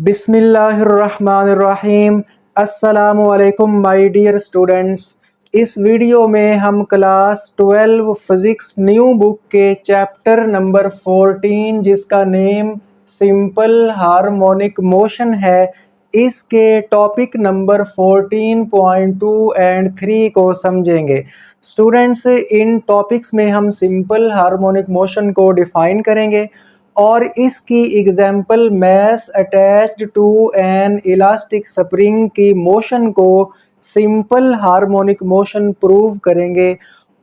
बिस्मिल्लाहिर्रहमानिर्रहीम। अस्सलामुअलैकुम my dear students. इस वीडियो में हम क्लास 12 फिज़िक्स न्यू बुक के चैप्टर नंबर 14 जिसका नेम सिंपल हार्मोनिक मोशन है, इसके टॉपिक नंबर 14.2 एंड 3 को समझेंगे। स्टूडेंट्स, इन टॉपिक्स में हम सिंपल हार्मोनिक मोशन को डिफ़ाइन करेंगे और इसकी example mass attached to an elastic spring की मोशन को सिंपल हार्मोनिक मोशन प्रूव करेंगे।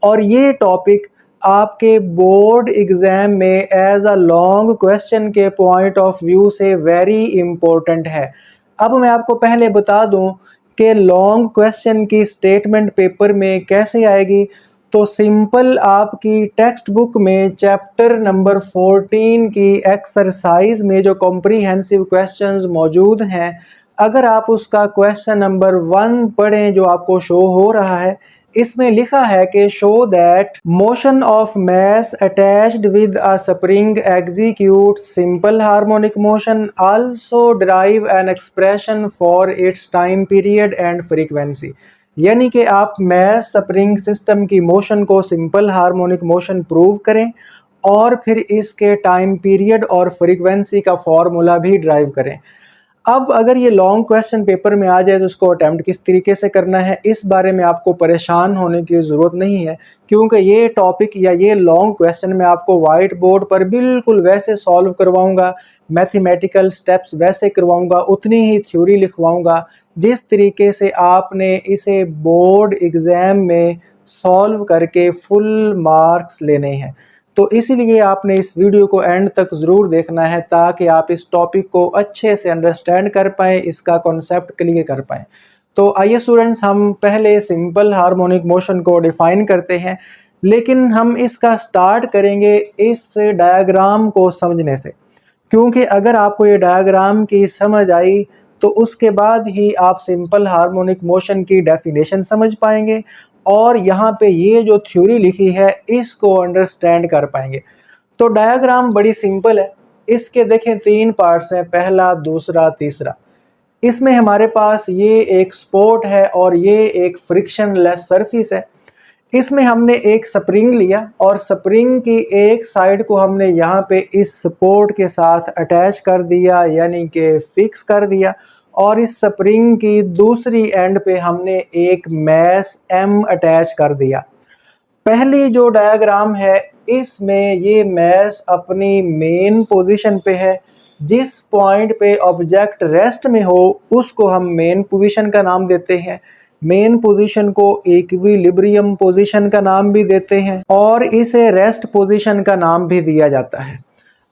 और ये टॉपिक आपके बोर्ड एग्ज़ाम में एज अ लॉन्ग क्वेश्चन के पॉइंट ऑफ व्यू से वेरी इम्पोर्टेंट है। अब मैं आपको पहले बता दूं कि लॉन्ग क्वेश्चन की स्टेटमेंट पेपर में कैसे आएगी। तो सिंपल आपकी टेक्स्ट बुक में चैप्टर नंबर 14 की एक्सरसाइज में जो कॉम्प्रिहेंसिव क्वेश्चंस मौजूद हैं, अगर आप उसका क्वेश्चन नंबर 1 पढ़ें जो आपको शो हो रहा है, इसमें लिखा है कि show that motion of mass attached with a spring execute simple harmonic motion also derive an expression for its time period and frequency. यानी कि आप मास स्प्रिंग सिस्टम की मोशन को सिंपल हार्मोनिक मोशन प्रूव करें और फिर इसके टाइम पीरियड और फ्रीक्वेंसी का फॉर्मूला भी ड्राइव करें। अब अगर ये लॉन्ग क्वेश्चन पेपर में आ जाए तो उसको अटैम्प्ट किस तरीके से करना है, इस बारे में आपको परेशान होने की ज़रूरत नहीं है, क्योंकि ये टॉपिक या ये लॉन्ग क्वेश्चन मैं आपको वाइट बोर्ड पर बिल्कुल वैसे सॉल्व करवाऊंगा, मैथमेटिकल स्टेप्स वैसे करवाऊंगा, उतनी ही थ्योरी लिखवाऊंगा जिस तरीके से आपने इसे बोर्ड एग्ज़ाम में सॉल्व करके फुल मार्क्स लेने हैं। तो इसीलिए आपने इस वीडियो को एंड तक ज़रूर देखना है ताकि आप इस टॉपिक को अच्छे से अंडरस्टैंड कर पाएँ, इसका कॉन्सेप्ट क्लियर कर पाएँ। तो आइए स्टूडेंट्स, हम पहले सिंपल हार्मोनिक मोशन को डिफ़ाइन करते हैं, लेकिन हम इसका स्टार्ट करेंगे इस डायग्राम को समझने से, क्योंकि अगर आपको ये डायग्राम की समझ आई तो उसके बाद ही आप सिंपल हार्मोनिक मोशन की डेफिनेशन समझ पाएंगे और यहाँ पे ये जो थ्योरी लिखी है इसको अंडरस्टैंड कर पाएंगे। तो डायग्राम बड़ी सिंपल है। इसके देखें 3 पार्ट्स हैं, पहला, दूसरा, तीसरा। इसमें हमारे पास ये एक स्पोर्ट है और ये एक फ्रिक्शन लेस सरफेस है। इसमें हमने एक स्प्रिंग लिया और स्प्रिंग की एक साइड को हमने यहाँ पे इस सपोर्ट के साथ अटैच कर दिया, यानी कि फिक्स कर दिया, और इस स्प्रिंग की दूसरी एंड पे हमने एक मास m अटैच कर दिया। पहली जो डायग्राम है इसमें ये मास अपनी मेन पोजीशन पे है। जिस पॉइंट पे ऑब्जेक्ट रेस्ट में हो उसको हम मेन पोजीशन का नाम देते हैं। मेन पोजीशन को इक्विलिब्रियम पोजीशन का नाम भी देते हैं और इसे रेस्ट पोजीशन का नाम भी दिया जाता है।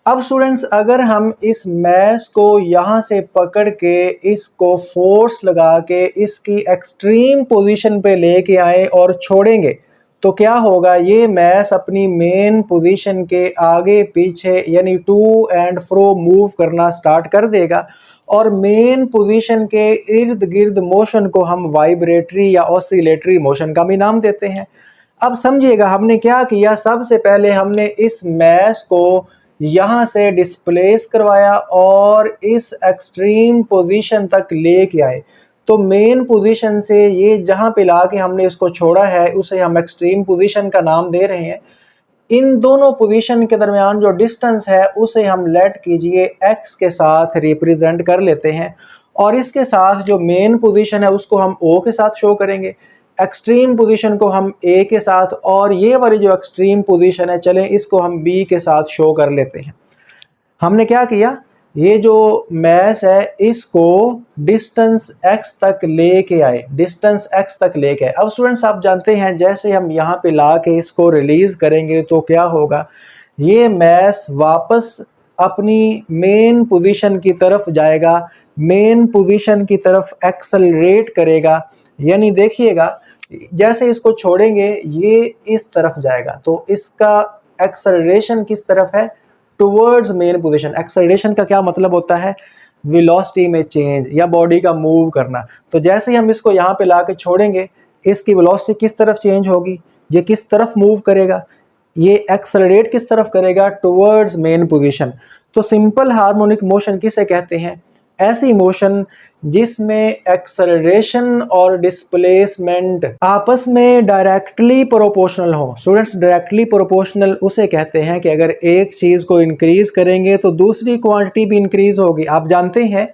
अब स्टूडेंट्स, अगर हम इस मास को यहाँ से पकड़ के इसको फोर्स लगा के इसकी एक्सट्रीम पोजीशन पे लेके आए और छोड़ेंगे तो क्या होगा, ये मास अपनी मेन पोजीशन के आगे पीछे यानी टू एंड फ्रो मूव करना स्टार्ट कर देगा और मेन पोजीशन के इर्द गिर्द मोशन को हम वाइब्रेटरी या ऑसिलेटरी मोशन का भी नाम देते हैं। अब समझिएगा हमने क्या किया। सबसे पहले हमने इस मास को यहाँ से डिस्प्लेस करवाया और इस एक्सट्रीम पोजीशन तक लेके आए। तो मेन पोजीशन से ये जहाँ पे ला के हमने इसको छोड़ा है उसे हम एक्सट्रीम पोजीशन का नाम दे रहे हैं। इन दोनों पोजीशन के दरमियान जो डिस्टेंस है उसे हम लेट कीजिए x के साथ रिप्रेजेंट कर लेते हैं और इसके साथ जो मेन पोजीशन है उसको हम O के साथ शो करेंगे, एक्सट्रीम पोजीशन को हम A के साथ, और ये वाली जो एक्सट्रीम पोजीशन है चलें इसको हम B के साथ शो कर लेते हैं। हमने क्या किया, ये जो मास है इसको डिस्टेंस x तक लेके आए, डिस्टेंस x तक लेके आए। अब स्टूडेंट्स आप जानते हैं जैसे हम यहाँ पे ला के इसको रिलीज करेंगे तो क्या होगा, ये मास वापस अपनी मेन पोजीशन की तरफ जाएगा, मेन पोजीशन की तरफ एक्सेलरेट करेगा। यानी देखिएगा जैसे इसको छोड़ेंगे ये इस तरफ जाएगा, तो इसका एक्सेलरेशन किस तरफ है, टुवर्ड्स मेन पोजीशन। एक्सेलरेशन का क्या मतलब होता है, वेलोसिटी में चेंज या बॉडी का मूव करना। तो जैसे ही हम इसको यहाँ पे ला के छोड़ेंगे इसकी वेलोसिटी किस तरफ चेंज होगी, ये किस तरफ मूव करेगा, ये एक्सेलरेट किस तरफ करेगा, टुवर्ड्स मेन पोजीशन। तो सिंपल हार्मोनिक मोशन किसे कहते हैं, ऐसी मोशन जिसमें एक्सेलरेशन और डिस्प्लेसमेंट आपस में डायरेक्टली प्रोपोर्शनल हो। स्टूडेंट्स, डायरेक्टली प्रोपोर्शनल उसे कहते हैं कि अगर एक चीज़ को इंक्रीज करेंगे तो दूसरी क्वांटिटी भी इंक्रीज होगी। आप जानते हैं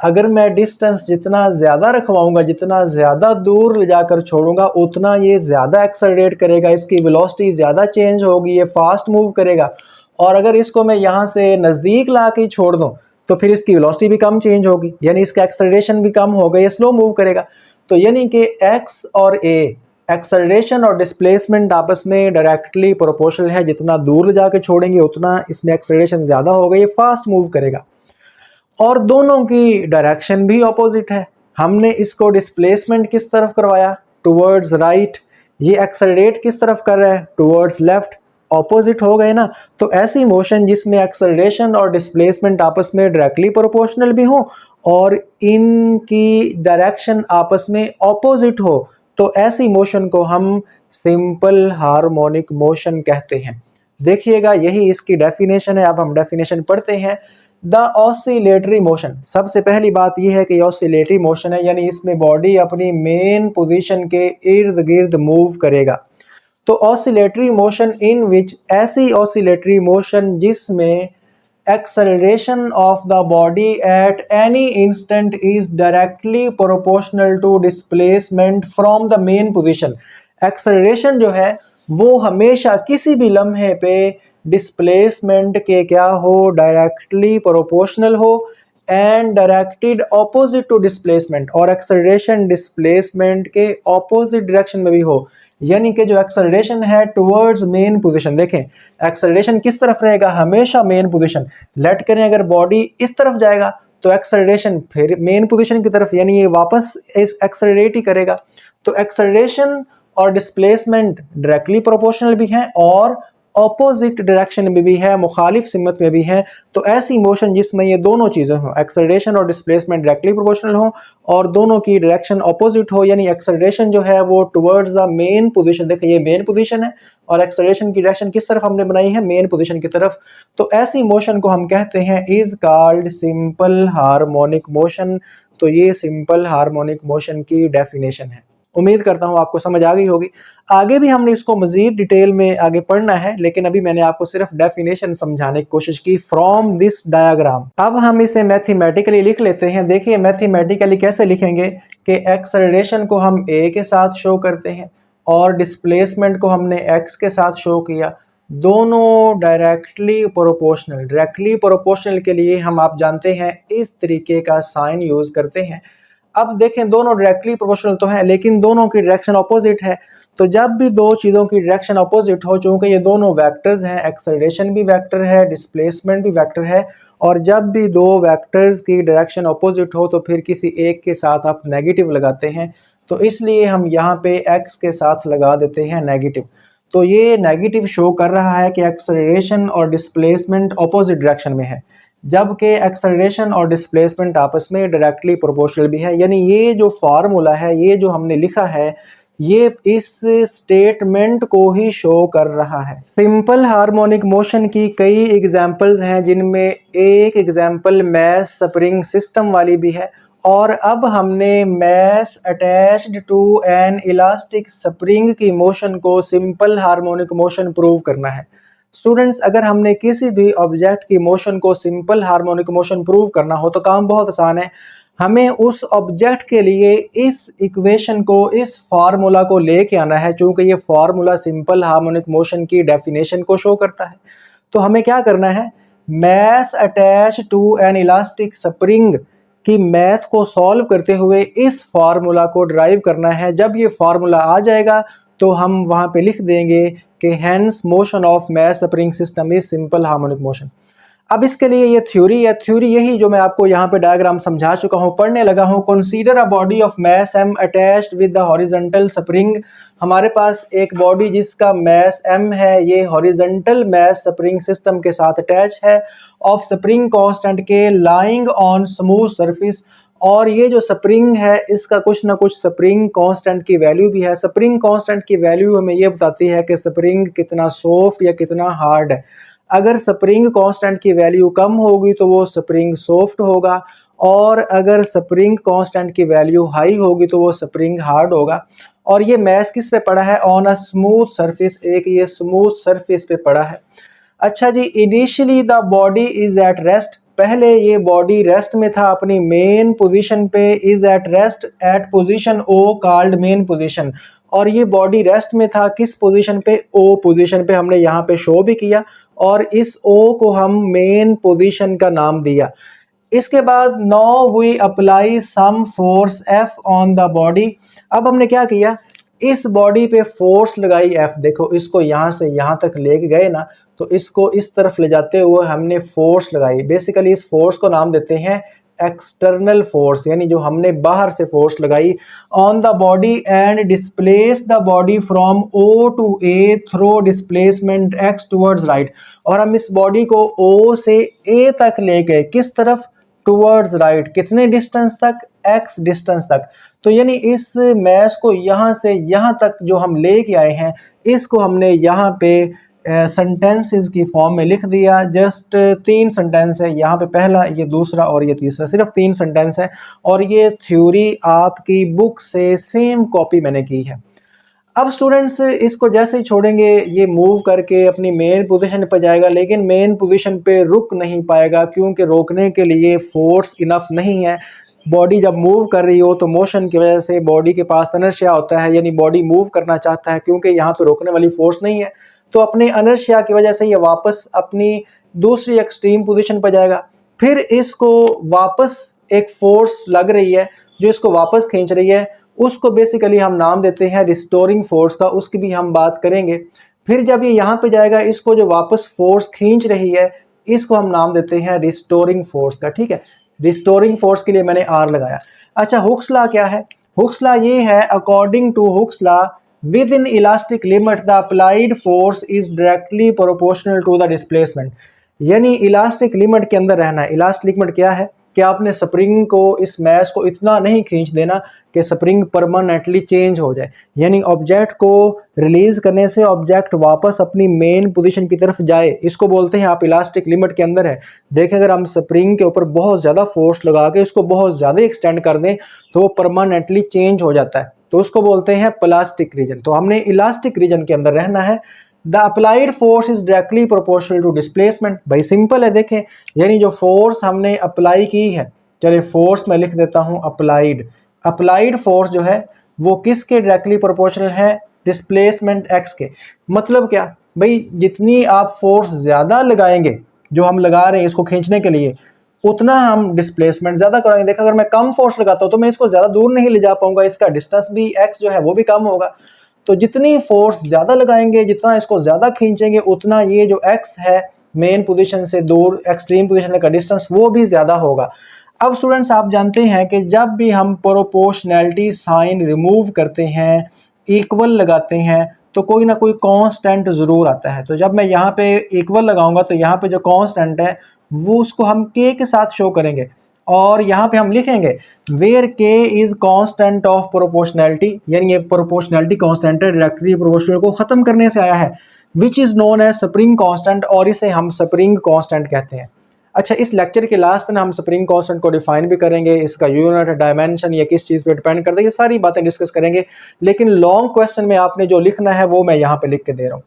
अगर मैं डिस्टेंस जितना ज़्यादा रखवाऊंगा, जितना ज़्यादा दूर ले जाकर छोड़ूंगा, उतना ये ज़्यादा एक्सेलरेट करेगा, इसकी वेलोसिटी ज़्यादा चेंज होगी, ये फास्ट मूव करेगा। और अगर इसको मैं यहाँ से नज़दीक ला के छोड़ दूँ तो फिर इसकी वेलोसिटी भी कम चेंज होगी, यानी इसका एक्सेलरेशन भी कम होगा, ये स्लो मूव करेगा। तो यानी कि एक्स और ए, एक्सेलरेशन और डिस्प्लेसमेंट आपस में डायरेक्टली प्रोपोर्शनल है। जितना दूर ले जाके छोड़ेंगे उतना इसमें एक्सेलरेशन ज़्यादा होगा, ये फास्ट मूव करेगा। और दोनों की डायरेक्शन भी ऑपोजिट है। हमने इसको डिस्प्लेसमेंट किस तरफ करवाया, टुवर्ड्स राइट। ये एक्सेलरेट किस तरफ कर रहा है, टुवर्ड्स लेफ्ट। ऑपोजिट हो गए ना। तो ऐसी मोशन जिसमें एक्सेलरेशन और डिस्प्लेसमेंट आपस में डायरेक्टली प्रोपोर्शनल भी हो और इनकी डायरेक्शन आपस में ऑपोजिट हो, तो ऐसी मोशन को हम सिंपल हार्मोनिक मोशन कहते हैं। देखिएगा, यही इसकी डेफिनेशन है। अब हम डेफिनेशन पढ़ते हैं। द ऑसिलेटरी मोशन, सबसे पहली बात यह है कि ऑसिलेटरी मोशन है, यानी इसमें बॉडी अपनी मेन पोजीशन के इर्द गिर्द मूव करेगा। तो ऑसिलेटरी मोशन इन विच, ऐसी ऑसिलेटरी मोशन जिसमें acceleration of the body at any instant is directly proportional to displacement from the main position। acceleration जो है वो हमेशा किसी भी लम्हे पे डिस्प्लेसमेंट के क्या हो, डायरेक्टली प्रोपोर्शनल हो and directed opposite to displacement, और एक्सेलरेशन डिस्प्लेसमेंट के ऑपोजिट डायरेक्शन में भी हो। यानी कि जो एक्सेलरेशन है टुवर्ड्स मेन पोजीशन, देखें एक्सेलरेशन किस तरफ रहेगा, हमेशा मेन पोजीशन। लेट करें अगर बॉडी इस तरफ जाएगा तो एक्सेलरेशन फिर मेन पोजीशन की तरफ, यानी ये वापस इस एक्सेलरेट ही करेगा। तो एक्सेलरेशन और डिस्प्लेसमेंट डायरेक्टली प्रोपोर्शनल भी हैं और ऑपोजिट डायरेक्शन में भी है, मुखालिफ सिमत में भी है। तो ऐसी मोशन जिसमें ये दोनों चीज़ें हों, एक्सेलरेशन और डिस्प्लेसमेंट डायरेक्टली प्रोपोर्शनल हो और दोनों की डायरेक्शन ऑपोजिट हो, यानी एक्सेलरेशन जो है वो टुवर्ड्स द मेन पोजीशन, देखिए ये मेन पोजीशन है और एक्सेलरेशन की डायरेक्शन किस तरफ हमने बनाई है, मेन पोजीशन की तरफ। तो ऐसी मोशन को हम कहते हैं is called simple harmonic motion. तो ये सिंपल हार्मोनिक मोशन की डेफिनेशन है। उम्मीद करता हूँ आपको समझ आ गई होगी। आगे भी हमने इसको मज़ीद डिटेल में आगे पढ़ना है, लेकिन अभी मैंने आपको सिर्फ डेफिनेशन समझाने की कोशिश की फ्रॉम दिस डायग्राम। अब हम इसे मैथमेटिकली लिख लेते हैं। देखिए मैथमेटिकली कैसे लिखेंगे कि एक्सेलरेशन को हम ए के साथ शो करते हैं और डिस्प्लेसमेंट को हमने एक्स के साथ शो किया, दोनों डायरेक्टली प्रोपोर्शनल। डायरेक्टली प्रोपोर्शनल के लिए हम, आप जानते हैं, इस तरीके का साइन यूज़ करते हैं। अब देखें दोनों डायरेक्टली प्रोपोर्शनल तो हैं लेकिन दोनों की डायरेक्शन अपोजिट है। तो जब भी दो चीज़ों की डायरेक्शन अपोजिट हो, चूँकि ये दोनों वेक्टर्स हैं, एक्सेलरेशन भी वेक्टर है, डिस्प्लेसमेंट भी वेक्टर है, और जब भी दो वेक्टर्स की डायरेक्शन अपोजिट हो तो फिर किसी एक के साथ आप नेगेटिव लगाते हैं। तो इसलिए हम यहाँ पे एक्स के साथ लगा देते हैं नेगेटिव। तो ये नेगेटिव शो कर रहा है कि एक्सेलरेशन और डिस्प्लेसमेंट अपोजिट डायरेक्शन में है, जबकि एक्सेलरेशन और डिस्प्लेसमेंट आपस में डायरेक्टली प्रोपोर्शनल भी है। यानी ये जो फार्मूला है, ये जो हमने लिखा है, ये इस स्टेटमेंट को ही शो कर रहा है। सिंपल हार्मोनिक मोशन की कई एग्जांपल्स हैं, जिनमें एक एग्जांपल मैस स्प्रिंग सिस्टम वाली भी है। और अब हमने mass attached to an elastic spring की मोशन को सिंपल हार्मोनिक मोशन प्रूव करना है। स्टूडेंट्स, अगर हमने किसी भी ऑब्जेक्ट की मोशन को सिंपल हार्मोनिक मोशन प्रूव करना हो तो काम बहुत आसान है। हमें उस ऑब्जेक्ट के लिए इस इक्वेशन को, इस फार्मूला को लेके आना है। चूंकि ये फार्मूला सिंपल हार्मोनिक मोशन की डेफिनेशन को शो करता है, तो हमें क्या करना है, mass attach to an elastic spring की मैथ को सॉल्व करते हुए इस फार्मूला को ड्राइव करना है। जब ये फार्मूला आ जाएगा तो हम वहाँ पे लिख देंगे कि hence motion of mass spring system is simple harmonic motion. अब इसके लिए ये थ्योरी है, थ्योरी यही जो मैं आपको यहाँ पे डायग्राम समझा चुका हूँ, पढ़ने लगा हूँ। Consider a body of mass m attached with the horizontal spring. हमारे पास एक बॉडी जिसका मैस m है, ये हॉरिजॉन्टल मैस स्प्रिंग सिस्टम के साथ अटैच है, ऑफ स्प्रिंग कांस्टेंट के, लाइंग ऑन स्मूथ सरफेस। और ये जो स्प्रिंग है इसका कुछ ना कुछ स्प्रिंग कांस्टेंट की वैल्यू भी है। स्प्रिंग कांस्टेंट की वैल्यू हमें ये बताती है कि स्प्रिंग कितना सॉफ्ट या कितना हार्ड है। अगर स्प्रिंग कांस्टेंट की वैल्यू कम होगी तो वो स्प्रिंग सॉफ्ट होगा, और अगर स्प्रिंग कांस्टेंट की वैल्यू हाई होगी तो वो स्प्रिंग हार्ड होगा। और ये मैश किस पे पड़ा है? ऑन अ स्मूथ सरफेस, एक ये स्मूथ सरफेस पे पड़ा है। अच्छा जी, initially the body is at rest, पहले ये बॉडी रेस्ट में था अपनी मेन पोजीशन पे, is at rest at position O called mean position. और ये बॉडी रेस्ट में था किस पोजीशन पे? ओ पोजीशन पे, हमने यहाँ पे शो भी किया और इस ओ को हम मेन पोजीशन का नाम दिया। इसके बाद now we apply some force F on the body. अब हमने क्या किया? इस बॉडी पे फोर्स लगाई एफ। देखो इसको यहाँ से यहाँ तक लेके गए ना, तो इसको इस तरफ ले जाते हुए हमने फोर्स लगाई। बेसिकली इस फोर्स को नाम देते हैं एक्सटर्नल फोर्स, यानी जो हमने बाहर से फोर्स लगाई on the body and displace the body from O to A through displacement X towards right. और हम इस बॉडी को ओ से ए तक ले गए, किस तरफ? Towards right. कितने डिस्टेंस तक? एक्स डिस्टेंस तक। तो यानी इस मैश को यहाँ से यहाँ तक जो हम लेके आए हैं, इसको हमने यहाँ पे सेंटेंसेस की फॉर्म में लिख दिया। जस्ट 3 सेंटेंस है यहाँ पे, पहला, ये दूसरा और ये तीसरा, सिर्फ 3 सेंटेंस है। और ये थ्योरी आपकी बुक से सेम कॉपी मैंने की है। अब स्टूडेंट्स इसको जैसे ही छोड़ेंगे ये मूव करके अपनी मेन पोजीशन पर जाएगा, लेकिन मेन पोजीशन पे रुक नहीं पाएगा क्योंकि रोकने के लिए फोर्स इनफ नहीं है। बॉडी जब मूव कर रही हो तो मोशन की वजह से बॉडी के पास इनर्शिया होता है, यानी बॉडी मूव करना चाहता है, क्योंकि यहाँ पे रोकने वाली फोर्स नहीं है, तो अपने इनर्शिया की वजह से ये वापस अपनी दूसरी एक्सट्रीम पोजीशन पर जाएगा। फिर इसको वापस एक फोर्स लग रही है जो इसको वापस खींच रही है, उसको बेसिकली हम नाम देते हैं रिस्टोरिंग फोर्स का, उसकी भी हम बात करेंगे। फिर जब ये यहाँ पे जाएगा, इसको जो वापस फोर्स खींच रही है, इसको हम नाम देते हैं रिस्टोरिंग फोर्स का। ठीक है, रिस्टोरिंग फोर्स के लिए मैंने आर लगाया। अच्छा, हुक्स लॉ क्या है? हुक्स लॉ ये है, according to Hooke's law within elastic limit the applied force is directly proportional to the displacement. यानी इलास्टिक लिमिट के अंदर रहना है। इलास्टिक लिमिट क्या है? कि आपने स्प्रिंग को, इस मैश को इतना नहीं खींच देना कि स्प्रिंग परमानेंटली चेंज हो जाए, यानी ऑब्जेक्ट को रिलीज करने से ऑब्जेक्ट वापस अपनी मेन पोजीशन की तरफ जाए, इसको बोलते हैं आप इलास्टिक लिमिट के अंदर है। देखें, अगर हम स्प्रिंग के ऊपर बहुत ज़्यादा फोर्स लगा के इसको बहुत ज़्यादा एक्सटेंड कर दें तो वो परमानेंटली चेंज हो जाता है, तो उसको बोलते हैं प्लास्टिक रीजन। तो हमने इलास्टिक रीजन के अंदर रहना है। The applied force is directly proportional to displacement. भाई सिंपल है, देखें, यानी जो फोर्स हमने अप्लाई की है, चलिए फोर्स मैं लिख देता हूं अप्लाइड। अप्लाइड फोर्स जो है वो किसके डायरेक्टली प्रोपोर्शनल है? डिस्प्लेसमेंट एक्स के। मतलब क्या भाई, जितनी आप फोर्स ज़्यादा लगाएंगे, जो हम लगा रहे हैं इसको खींचने के लिए, उतना हम डिस्प्लेसमेंट ज़्यादा कराएंगे। देखा, अगर मैं कम फोर्स लगाता हूँ तो मैं इसको ज़्यादा दूर नहीं ले जा पाऊंगा, इसका डिस्टेंस भी एक्स जो है वो भी कम होगा। तो जितनी फोर्स ज़्यादा लगाएंगे, जितना इसको ज़्यादा खींचेंगे, उतना ये जो एक्स है मेन पोजीशन से दूर, एक्सट्रीम पोजीशन का डिस्टेंस, वो भी ज़्यादा होगा। अब स्टूडेंट्स आप जानते हैं कि जब भी हम प्रोपोर्शनैलिटी साइन रिमूव करते हैं, इक्वल लगाते हैं, तो कोई ना कोई कांस्टेंट ज़रूर आता है। तो जब मैं यहाँ पे इक्वल लगाऊंगा तो यहाँ पे जो कांस्टेंट है वो उसको हम के साथ शो करेंगे, और यहाँ पे हम लिखेंगे वेयर के इज कांस्टेंट ऑफ प्रोपोर्शनैलिटी, यानी ये प्रोपोर्शनैलिटी कांस्टेंट है, डायरेक्टली प्रोपोर्शनल को खत्म करने से आया है, which is known as spring constant, और इसे हम स्प्रिंग कांस्टेंट कहते हैं। अच्छा, इस लेक्चर के लास्ट में हम स्प्रिंग कांस्टेंट को डिफाइन भी करेंगे, इसका यूनिट, डायमेंशन, या किस चीज़ पे डिपेंड करता है, ये सारी बातें डिस्कस करेंगे। लेकिन लॉन्ग क्वेश्चन में आपने जो लिखना है वो मैं यहाँ पे लिख के दे रहा हूँ।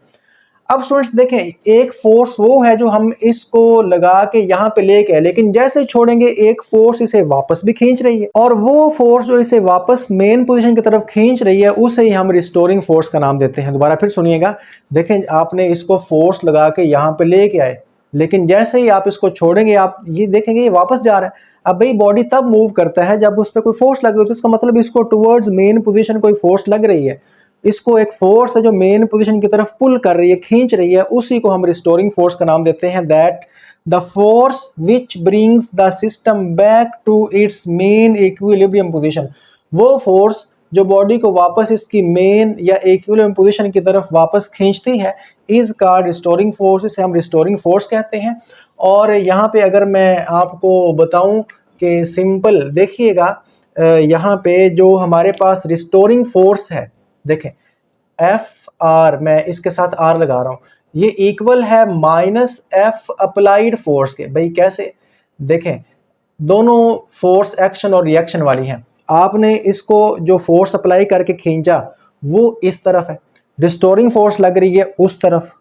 अब स्टूडेंट्स देखें, एक फोर्स वो है जो हम इसको लगा के यहाँ पे लेके आए, लेकिन जैसे छोड़ेंगे एक फोर्स इसे वापस भी खींच रही है, और वो फोर्स जो इसे वापस मेन पोजीशन की तरफ खींच रही है उसे ही हम रिस्टोरिंग फोर्स का नाम देते हैं। दोबारा फिर सुनिएगा, देखें, आपने इसको फोर्स लगा के यहाँ पे लेके आए, लेकिन जैसे ही आप इसको छोड़ेंगे, आप ये देखेंगे ये वापस जा रहा है। अब भाई बॉडी तब मूव करता है जब उस पर कोई फोर्स लगे, तो इसका मतलब इसको टुवर्ड्स मेन पोजीशन कोई फोर्स लग रही है, इसको एक फोर्स है जो मेन पोजीशन की तरफ पुल कर रही है, खींच रही है, उसी को हम रिस्टोरिंग फोर्स का नाम देते हैं। That the force which brings the system back to its mean equilibrium position, वो फोर्स जो बॉडी को वापस इसकी मेन या इक्विलिब्रियम पोजीशन की तरफ वापस खींचती है, इज कॉल्ड रिस्टोरिंग फोर्स, इसे हम रिस्टोरिंग फोर्स कहते हैं। और यहाँ पे अगर मैं आपको बताऊं कि सिंपल देखिएगा, यहाँ पे जो हमारे पास रिस्टोरिंग फोर्स है, देखें एफ आर, मैं इसके साथ आर लगा रहा हूँ, ये इक्वल है माइनस एफ अप्लाइड फोर्स के। भाई कैसे? देखें, दोनों फोर्स एक्शन और रिएक्शन वाली हैं। आपने इसको जो फोर्स अप्लाई करके खींचा वो इस तरफ है, रिस्टोरिंग फोर्स लग रही है उस तरफ।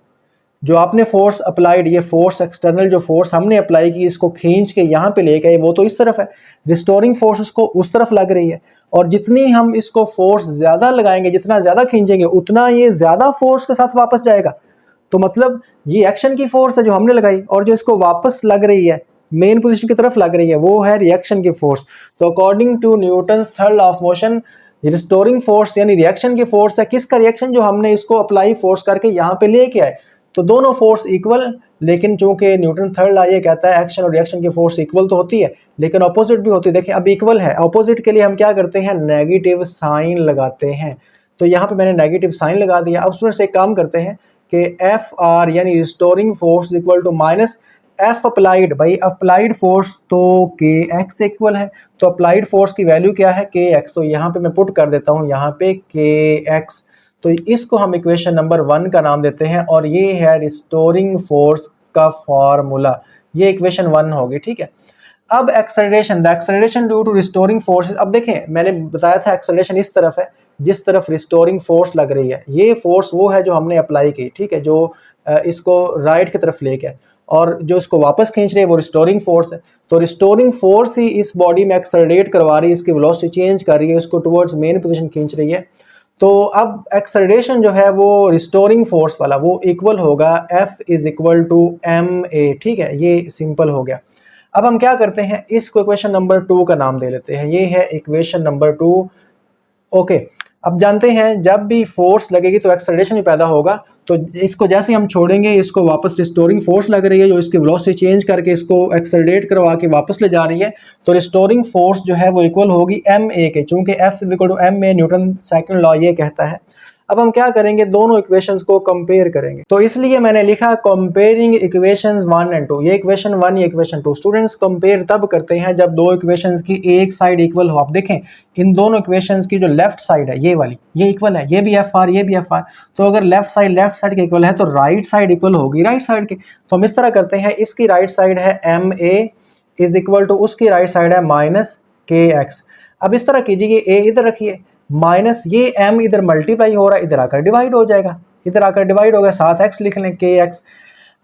जो आपने फोर्स अप्लाइड, ये फोर्स एक्सटर्नल जो फोर्स हमने अप्लाई की इसको खींच के यहाँ पे लेके आए वो तो इस तरफ है, रिस्टोरिंग फोर्स उसको उस तरफ लग रही है। और जितनी हम इसको फोर्स ज़्यादा लगाएंगे, जितना ज़्यादा खींचेंगे उतना ये ज़्यादा फोर्स के साथ वापस जाएगा। तो मतलब ये एक्शन की फोर्स है जो हमने लगाई, और जो इसको वापस लग रही है मेन पोजीशन की तरफ लग रही है वो है रिएक्शन की फोर्स। तो according to Newton's third law of motion, restoring force यानी रिएक्शन की फोर्स है। किसका रिएक्शन? जो हमने इसको अप्लाई फोर्स करके यहाँ पे लेके आए। तो दोनों फोर्स इक्वल, लेकिन चूंकि न्यूटन थर्ड लॉ ये कहता है एक्शन और रिएक्शन की फोर्स इक्वल तो होती है लेकिन अपोजिट भी होती है। देखिए अब इक्वल है, अपोजिट के लिए हम क्या करते हैं? नेगेटिव साइन लगाते हैं। तो यहाँ पे मैंने नेगेटिव साइन लगा दिया। अब स्टूडेंट्स एक काम करते हैं कि एफ आर यानी restoring force equal to minus F applied. भाई अप्लाइड फोर्स तो के एक्स इक्वल है, तो अप्लाइड फोर्स की वैल्यू क्या है? के एक्स। तो यहाँ पे मैं पुट कर देता हूँ यहाँ पे के एक्स। तो इसको हम इक्वेशन नंबर 1 का नाम देते हैं और ये है रिस्टोरिंग फोर्स का फॉर्मूला। ये इक्वेशन 1 होगी, ठीक है। अब acceleration, the acceleration due to restoring force. अब देखें मैंने बताया था एक्सेलरेशन इस तरफ है जिस तरफ रिस्टोरिंग फोर्स लग रही है। ये फोर्स वो है जो हमने अप्लाई की, ठीक है, जो इसको राइट की तरफ लेके, और जो इसको वापस खींच रही है वो रिस्टोरिंग फोर्स है। तो रिस्टोरिंग फोर्स ही इस बॉडी में एक्सेलरेट करवा रही है, इसकी वेलोसिटी चेंज कर रही है, इसको टुवर्ड्स मेन पोजीशन खींच रही है। तो अब एक्सेलरेशन जो है वो रिस्टोरिंग फोर्स वाला वो इक्वल होगा F is equal to ma, ठीक है। ये सिंपल हो गया। अब हम क्या करते हैं, इसको इक्वेशन नंबर 2 का नाम दे लेते हैं। ये है इक्वेशन नंबर 2। ओके, अब जानते हैं जब भी फोर्स लगेगी तो एक्सेलरेशन भी पैदा होगा। तो इसको जैसे हम छोड़ेंगे, इसको वापस रिस्टोरिंग फोर्स लग रही है जो इसकी वेलोसिटी चेंज करके इसको एक्सेलरेट करवा के वापस ले जा रही है। तो रिस्टोरिंग फोर्स जो है वो इक्वल होगी ma के, चूंकि F equal to ma Newton second law ये कहता है। अब हम क्या करेंगे, दोनों इक्वेशंस को कंपेयर करेंगे। तो इसलिए मैंने लिखा कंपेयरिंग इक्वेशंस 1 एंड 2। ये इक्वेशन 1, ये इक्वेशन 2। स्टूडेंट्स कंपेयर तब करते हैं जब दो इक्वेशंस की एक साइड इक्वल हो। आप देखें इन दोनों इक्वेशंस की जो लेफ्ट साइड है ये वाली, ये इक्वल है, ये भी एफ आर, ये भी एफ आर। तो अगर लेफ्ट साइड के इक्वल है तो राइट साइड इक्वल होगी राइट साइड के। तो हम इस तरह करते हैं, इसकी राइट साइड है M A is equal to, उसकी राइट साइड है माइनस के एक्स। अब इस तरह कीजिए, ए इधर रखिए, माइनस ये m इधर मल्टीप्लाई हो रहा है, इधर आकर डिवाइड हो जाएगा, इधर आकर डिवाइड हो गया, साथ x लिख लें के एक्स।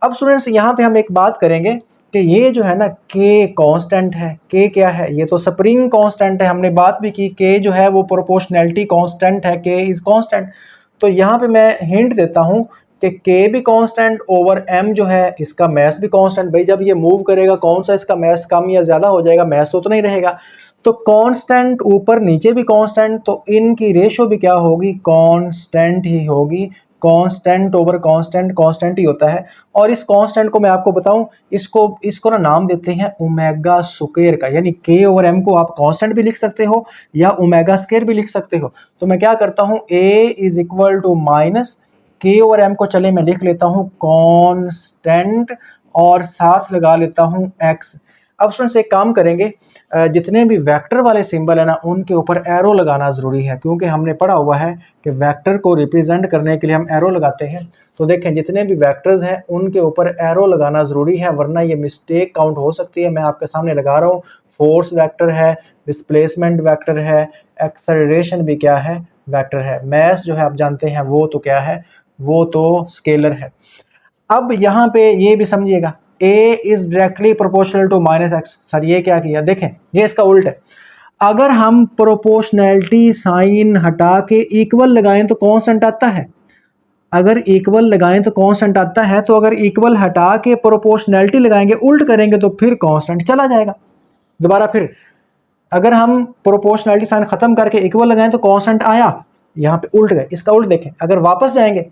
अब स्टूडेंट्स यहाँ पे हम एक बात करेंगे कि ये जो है ना k कांस्टेंट है। k क्या है? ये तो स्प्रिंग कांस्टेंट है, हमने बात भी की। k जो है वो प्रोपोर्शनैलिटी कांस्टेंट है, k इज कांस्टेंट। तो यहाँ पे मैं हिंट देता हूँ कि k भी कांस्टेंट ओवर m जो है इसका मैस भी कांस्टेंट। भाई जब ये मूव करेगा कौन सा इसका मैस कम या ज़्यादा हो जाएगा? मैस उतना ही रहेगा। तो कांस्टेंट ऊपर नीचे भी कांस्टेंट, तो इनकी रेशो भी क्या होगी? कांस्टेंट ही होगी। कांस्टेंट ओवर कांस्टेंट कांस्टेंट ही होता है। और इस कांस्टेंट को मैं आपको बताऊं, इसको ना नाम देते हैं ओमेगा स्क्वायर का, यानी k ओवर m को आप कांस्टेंट भी लिख सकते हो या ओमेगा स्क्वायर भी लिख सकते हो। तो मैं क्या करता हूं, a is equal to minus k over m को चले मैं लिख लेता हूं कांस्टेंट और साथ लगा लेता हूं x। अब स्टूडेंट्स एक काम करेंगे, जितने भी वेक्टर वाले सिंबल है ना उनके ऊपर एरो लगाना ज़रूरी है, क्योंकि हमने पढ़ा हुआ है कि वेक्टर को रिप्रेजेंट करने के लिए हम एरो लगाते हैं। तो देखें जितने भी वेक्टर्स हैं उनके ऊपर एरो लगाना ज़रूरी है, वरना ये मिस्टेक काउंट हो सकती है। मैं आपके सामने लगा रहा हूँ, फोर्स वेक्टर है, डिस्प्लेसमेंट वेक्टर है, एक्सेलरेशन भी क्या है? वेक्टर है। मैस जो है आप जानते हैं वो तो क्या है? वो तो स्केलर है। अब यहाँ पे ये भी समझिएगा, a is directly proportional to minus x. Sir ये क्या किया? देखें ये इसका उल्ट है। अगर हम प्रोपोर्शनैलिटी साइन हटा के इक्वल लगाएं तो कांस्टेंट आता है। अगर इक्वल लगाएं तो कांस्टेंट आता है, तो अगर इक्वल हटा के प्रोपोर्शनैलिटी लगाएंगे, उल्ट करेंगे तो फिर कांस्टेंट चला जाएगा। दोबारा फिर अगर हम प्रोपोर्शनैलिटी साइन खत्म करके इक्वल लगाएं तो कांस्टेंट आया, यहाँ पे उल्ट गए। इसका उल्ट देखें, अगर वापस जाएंगे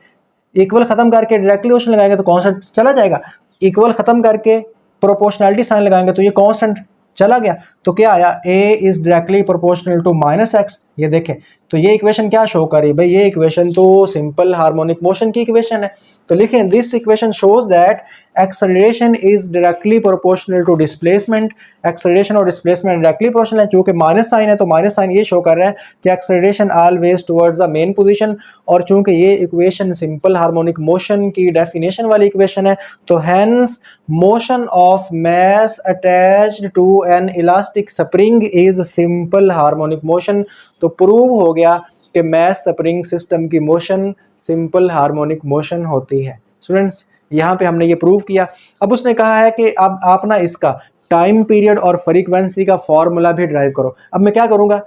इक्वल खत्म करके डायरेक्टली क्वेश्चन लगाएंगे तो कांस्टेंट चला जाएगा। इक्वल खत्म करके प्रोपोर्शनैलिटी साइन लगाएंगे तो ये कांस्टेंट चला गया। तो क्या आया? a is directly proportional to minus x. ये देखें, तो ये इक्वेशन क्या शो कर रही है भाई? ये इक्वेशन तो सिंपल हार्मोनिक मोशन की इक्वेशन है। तो लिखें this equation shows that acceleration is directly proportional to displacement. Acceleration और डिस्प्लेसमेंट डायरेक्टली प्रोपोर्शनल है, चूंकि माइनस साइन है तो माइनस साइन ये शो कर रहा है कि acceleration always towards the mean position, और चूंकि ये इक्वेशन सिंपल हार्मोनिक मोशन की डेफिनेशन वाली इक्वेशन है तो hence motion of mass attached to an elastic spring is simple harmonic motion. तो प्रूव हो गया कि मास स्प्रिंग सिस्टम की मोशन सिंपल हार्मोनिक मोशन होती है। स्टूडेंट्स यहाँ पे हमने ये प्रूव किया। अब उसने कहा है कि अब आप ना इसका टाइम पीरियड और फ्रीक्वेंसी का फॉर्मूला भी ड्राइव करो। अब मैं क्या करूँगा,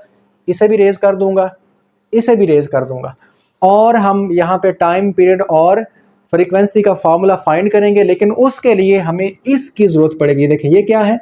इसे भी रेज कर दूंगा, इसे भी रेज कर दूंगा, और हम यहाँ पे टाइम पीरियड और फ्रीक्वेंसी का फॉर्मूला फाइंड करेंगे, लेकिन उसके लिए हमें इसकी जरूरत पड़ेगी। देखिए ये क्या है,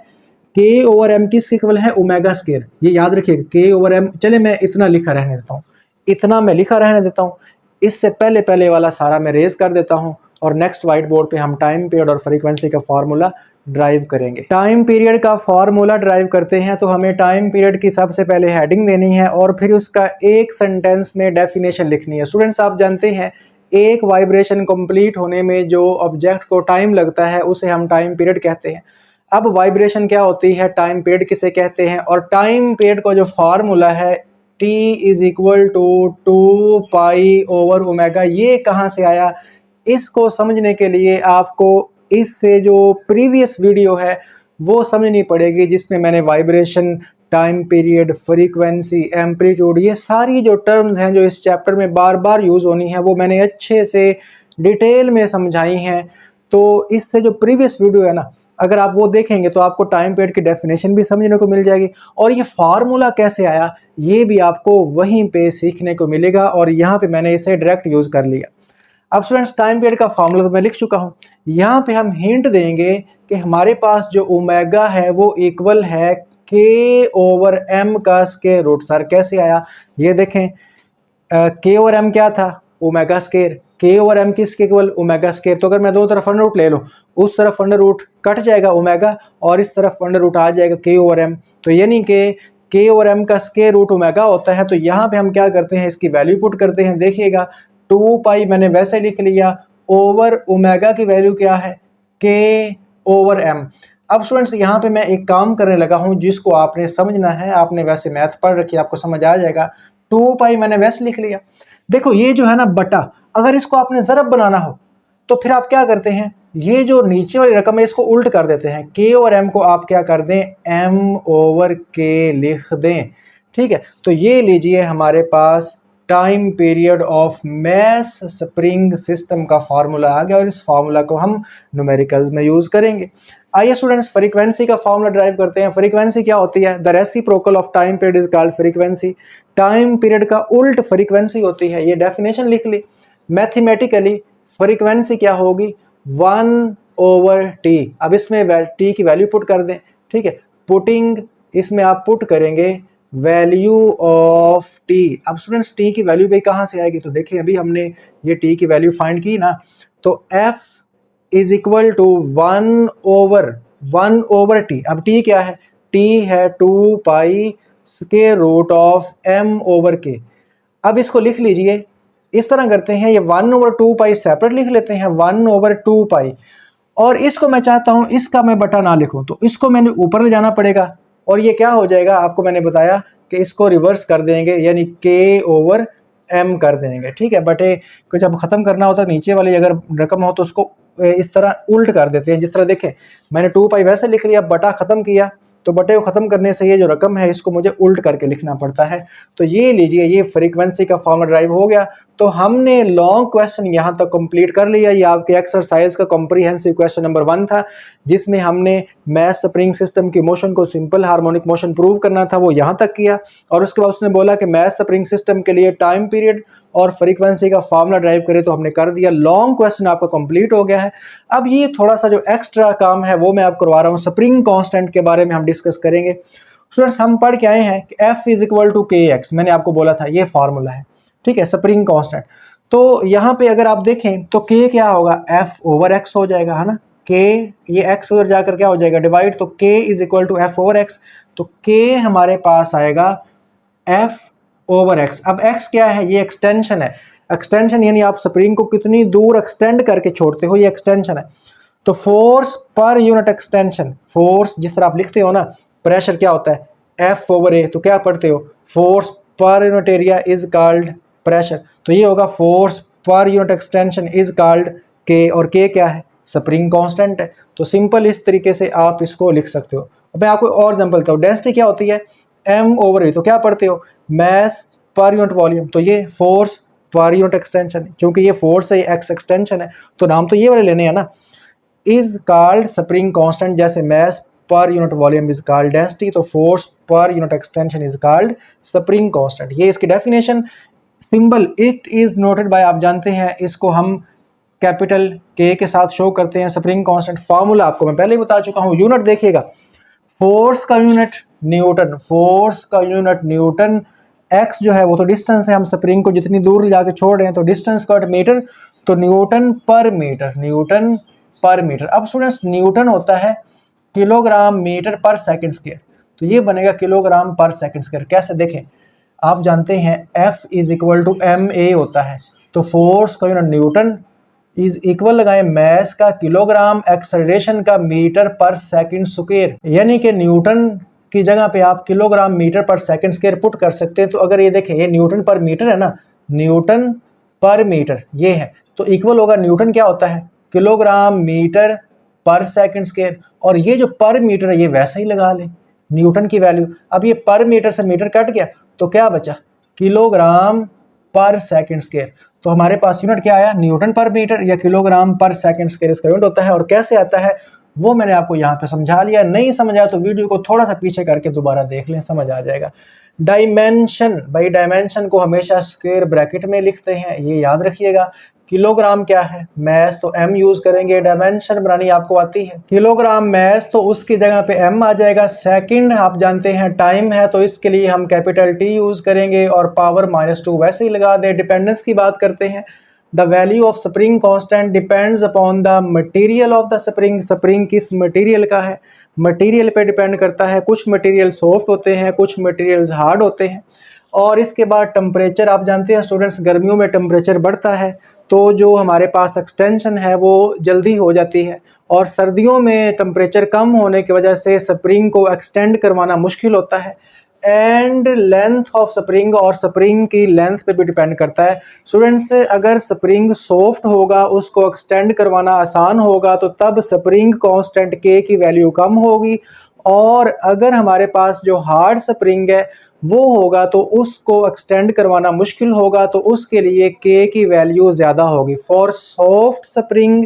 के ओवर एम किस इक्वल है, ओमेगा स्क्वायर। ये याद रखिए के ओवर एम। चले मैं इतना लिखा रहने देता हूँ, इतना मैं लिखा रहने देता हूँ। इससे पहले पहले वाला सारा मैं रेज कर देता हूँ, और नेक्स्ट व्हाइट बोर्ड पे हम टाइम पीरियड और फ्रीक्वेंसी का फॉर्मूला ड्राइव करेंगे। टाइम पीरियड का फॉर्मूला ड्राइव करते हैं तो हमें टाइम पीरियड की सबसे पहले हेडिंग देनी है और फिर उसका एक सेंटेंस में डेफिनेशन लिखनी है। स्टूडेंट्स आप जानते हैं एक वाइब्रेशन कंप्लीट होने में जो ऑब्जेक्ट को टाइम लगता है उसे हम टाइम पीरियड कहते हैं। अब वाइब्रेशन क्या होती है, टाइम पीरियड किसे कहते हैं, और टाइम पीरियड का जो फार्मूला है t is equal to 2 pi over omega, ये कहाँ से आया, इसको समझने के लिए आपको इससे जो प्रीवियस वीडियो है वो समझनी पड़ेगी, जिसमें मैंने vibration, time period, frequency, amplitude, ये सारी जो टर्म्स हैं जो इस चैप्टर में बार बार यूज़ होनी है वो मैंने अच्छे से डिटेल में समझाई हैं। तो इससे जो प्रीवियस वीडियो है ना, अगर आप वो देखेंगे तो आपको टाइम पीरियड की डेफिनेशन भी समझने को मिल जाएगी, और ये फार्मूला कैसे आया ये भी आपको वहीं पे सीखने को मिलेगा, और यहाँ पे मैंने इसे डायरेक्ट यूज़ कर लिया। अब स्टूडेंट्स टाइम पीरियड का फार्मूला तो मैं लिख चुका हूँ, यहाँ पे हम हिंट देंगे कि हमारे पास जो ओमेगा है वो इक्वल है के ओवर एम का स्क्वायर रूट। सर कैसे आया, ये देखें, के ओवर एम क्या था, ओमेगा स्क्वायर, के ओवर एम किसके इक्वल, ओमेगा स्क्वायर। तो अगर मैं दोनों तरफ अंडर रूट ले लूँ, उस तरफ अंडर रूट कट जाएगा ओमेगा और इस तरफ अंडर रूट आ जाएगा के ओवर एम, तो यानी कि के ओवर एम का स्क्वायर रूट ओमेगा होता है। तो यहाँ पे हम क्या करते हैं, इसकी वैल्यू पुट करते हैं। देखिएगा 2 पाई मैंने वैसे लिख लिया, ओवर ओमेगा की वैल्यू क्या है, के ओवर एम। अब स्टूडेंट्स यहाँ पे मैं एक काम करने लगा हूँ जिसको आपने समझना है, आपने वैसे मैथ पढ़ रखी है, आपको समझ आ जाएगा। 2 पाई मैंने वैसे लिख लिया। देखो ये जो है ना बटा, अगर इसको आपने ज़रब बनाना हो तो फिर आप क्या करते हैं, ये जो नीचे वाली रकम है इसको उल्ट कर देते हैं, के और एम को आप क्या कर दें, एम ओवर के लिख दें। ठीक है, तो ये लीजिए हमारे पास time period of mass spring system का फार्मूला आ गया, और इस फार्मूला को हम न्यूमेरिकल्स में यूज़ करेंगे। आइए स्टूडेंट्स फ्रीक्वेंसी का फार्मूला ड्राइव करते हैं। फ्रीक्वेंसी क्या होती है, the reciprocal of time period is called frequency. Time period का उल्ट फ्रीक्वेंसी होती है, ये डेफिनेशन लिख ली। मैथमेटिकली फ्रीक्वेंसी क्या होगी, 1 ओवर टी। अब इसमें टी की वैल्यू पुट कर दें। ठीक है, पुटिंग, इसमें आप पुट करेंगे वैल्यू ऑफ टी। अब स्टूडेंट्स टी की वैल्यू भी कहाँ से आएगी, तो देखिए अभी हमने ये टी की वैल्यू फाइंड की ना, तो F is equal to 1 over T. अब टी क्या है, टी है 2 pi square root of M over K. अब इसको लिख लीजिए, इस तरह करते हैं, ये 1 ओवर 2 पाई सेपरेट लिख लेते हैं, 1 ओवर 2 पाई, और इसको मैं चाहता हूं इसका मैं बटा ना लिखूं, तो इसको मैंने ऊपर ले जाना पड़ेगा, और ये क्या हो जाएगा, आपको मैंने बताया कि इसको रिवर्स कर देंगे, यानी के ओवर एम कर देंगे। ठीक है, बटे को जब खत्म करना होता है नीचे वाली अगर रकम हो तो उसको इस तरह उल्ट कर देते हैं। जिस तरह देखें मैंने 2 पाई वैसे लिख लिया, बटा खत्म किया, तो बटे को खत्म करने से ये जो रकम है इसको मुझे उल्ट करके लिखना पड़ता है। तो ये लीजिए, ये फ्रीक्वेंसी का फॉर्मूला ड्राइव हो गया। तो हमने लॉन्ग क्वेश्चन यहाँ तक कंप्लीट कर लिया। ये आपके एक्सरसाइज का कॉम्प्रिहेंसिव क्वेश्चन नंबर 1 था, जिसमें हमने मास स्प्रिंग सिस्टम की मोशन को सिंपल हार्मोनिक मोशन प्रूव करना था, वो यहाँ तक किया। और उसके बाद उसने बोला कि मास स्प्रिंग सिस्टम के लिए टाइम पीरियड और फ्रीक्वेंसी का फॉर्मूला ड्राइव करे, तो हमने कर दिया। लॉन्ग क्वेश्चन आपका कंप्लीट हो गया है। अब ये थोड़ा सा जो एक्स्ट्रा काम है वो मैं आपको करवा रहा हूँ, स्प्रिंग कांस्टेंट के बारे में हम डिस्कस करेंगे। स्टूडेंट्स हम पढ़ के आए हैं कि F इज इक्वल टू के एक्स, मैंने आपको बोला था ये फार्मूला है। ठीक है, स्प्रिंग कांस्टेंट। तो यहाँ पे अगर आप देखें तो K क्या होगा, F ओवर एक्स हो जाएगा, है ना। K, ये x उधर जाकर क्या हो जाएगा, डिवाइड, तो K is equal to F over X. तो K हमारे पास आएगा F ओवर एक्स। अब x क्या है, ये एक्सटेंशन है। एक्सटेंशन यानी आप स्प्रिंग को कितनी दूर एक्सटेंड करके छोड़ते हो, ये एक्सटेंशन है। तो फोर्स पर यूनिट एक्सटेंशन, फोर्स जिस तरह आप लिखते हो ना, प्रेशर क्या होता है F/A, तो क्या पढ़ते हो फोर्स पर unit area is called pressure. तो ये होगा फोर्स पर unit extension is called K, और K क्या है स्प्रिंग कांस्टेंट है। तो सिंपल इस तरीके से आप इसको लिख सकते हो। अब मैं आपको और एग्जांपल देता हूँ। डेंसिटी क्या होती है M/V, तो क्या पढ़ते हो मैस पर यूनिट वॉल्यूम, तो ये फोर्स पर यूनिट एक्सटेंशन है। क्योंकि ये फोर्स है, एक्स एक्सटेंशन है, तो नाम तो ये वाले लेने हैं ना। इज कॉल्ड स्प्रिंग कांस्टेंट, जैसे मैस पर unit volume is called density, तो फोर्स पर unit extension is called spring constant. ये इसकी definition. Symbol it is noted by, आप जानते हैं इसको हम कैपिटल K के साथ शो करते हैं स्प्रिंग कांस्टेंट। फार्मूला आपको मैं पहले ही बता चुका हूँ। यूनिट देखिएगा, फोर्स का यूनिट न्यूटन, फोर्स का यूनिट न्यूटन, एक्स जो है वो तो डिस्टेंस है, हम स्प्रिंग को जितनी दूर ले जाके छोड़ रहे हैं, तो डिस्टेंस का मीटर, तो न्यूटन पर मीटर, न्यूटन पर मीटर। अब स्टूडेंट्स न्यूटन होता है kilogram metre per second square, तो ये बनेगा किलोग्राम पर सेकंड स्क्वायर। कैसे देखें, आप जानते हैं F is equal to MA होता है, तो फोर्स का यूनिट न्यूटन इज इक्वल लगाएं मैस का किलोग्राम, एक्सेलरेशन का मीटर पर सेकंड स्क्वायर, यानी कि न्यूटन की जगह पे आप kilogram metre per second square put कर सकते हैं। तो अगर ये देखें, ये न्यूटन पर मीटर है ना, न्यूटन पर मीटर ये है, तो इक्वल होगा न्यूटन क्या होता है kilogram metre per second square, और ये जो पर मीटर है ये वैसे ही लगा लें न्यूटन की वैल्यू। अब ये पर मीटर से मीटर कट गया तो क्या बचा किलोग्राम पर सेकंड स्क्वायर। तो हमारे पास यूनिट क्या आया न्यूटन पर मीटर या किलोग्राम पर सेकंड स्क्वायर इसका यूनिट होता है। और कैसे आता है वो मैंने आपको यहाँ पे समझा लिया। नहीं समझा तो वीडियो को थोड़ा सा पीछे करके दोबारा देख लें, समझ आ जाएगा। डायमेंशन, भाई डायमेंशन को हमेशा स्क्वायर ब्रैकेट में लिखते हैं, ये याद रखिएगा। किलोग्राम क्या है मैस, तो m यूज करेंगे। डायमेंशन बनानी आपको आती है, किलोग्राम मैस तो उसकी जगह पे m आ जाएगा। सेकंड आप जानते हैं टाइम है, तो इसके लिए हम कैपिटल T यूज करेंगे और पावर -2 वैसे ही लगा दे। डिपेंडेंस की बात करते हैं, the value of spring constant depends upon the material of the spring. Spring किस मटेरियल का है, मटेरियल पे डिपेंड करता है। कुछ मटेरियल सॉफ्ट होते हैं, कुछ मटेरियल्स हार्ड होते हैं। और इसके बाद टेम्परेचर, आप जानते हैं स्टूडेंट्स गर्मियों में टेम्परेचर बढ़ता है तो जो हमारे पास एक्सटेंशन है वो जल्दी हो जाती है, और सर्दियों में टेम्परेचर कम होने की वजह से स्प्रिंग को एक्सटेंड करवाना मुश्किल होता है। एंड लेंथ ऑफ स्प्रिंग, और स्प्रिंग की लेंथ पे भी डिपेंड करता है। स्टूडेंट्स अगर स्प्रिंग सॉफ्ट होगा उसको एक्सटेंड करवाना आसान होगा, तो तब स्प्रिंग कांस्टेंट K की वैल्यू कम होगी। और अगर हमारे पास जो हार्ड स्प्रिंग है वो होगा तो उसको एक्सटेंड करवाना मुश्किल होगा, तो उसके लिए K की वैल्यू ज़्यादा होगी। For soft spring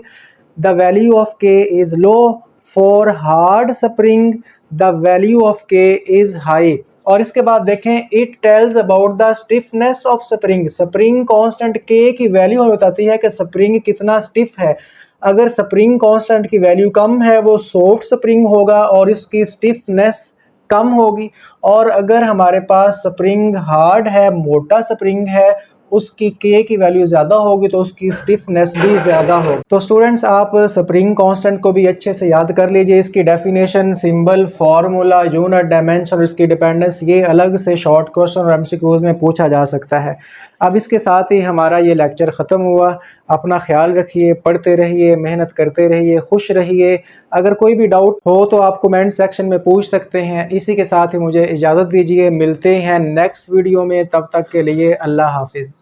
the value of K is low, for hard spring the value of K is high. और इसके बाद देखें, it tells about the stiffness of spring. Spring constant K की वैल्यू हमें बताती है कि स्प्रिंग कितना स्टिफ है। अगर स्प्रिंग कांस्टेंट की वैल्यू कम है वो सॉफ्ट स्प्रिंग होगा और इसकी स्टिफनेस कम होगी। और अगर हमारे पास स्प्रिंग हार्ड है, मोटा स्प्रिंग है, उसकी K की वैल्यू ज़्यादा होगी तो उसकी स्टिफनेस भी ज़्यादा होगी। तो स्टूडेंट्स आप स्प्रिंग कांस्टेंट को भी अच्छे से याद कर लीजिए। इसकी definition, symbol, formula, unit, dimension और इसकी डिपेंडेंस, ये अलग से शॉर्ट क्वेश्चन और MCQs में पूछा जा सकता है। अब इसके साथ ही हमारा ये लेक्चर ख़त्म हुआ। अपना ख्याल रखिए, पढ़ते रहिए, मेहनत करते रहिए, खुश रहिए। अगर कोई भी डाउट हो तो आप कमेंट सेक्शन में पूछ सकते हैं। इसी के साथ ही मुझे इजाज़त दीजिए, मिलते हैं नेक्स्ट वीडियो में। तब तक के लिए अल्लाह हाफिज़।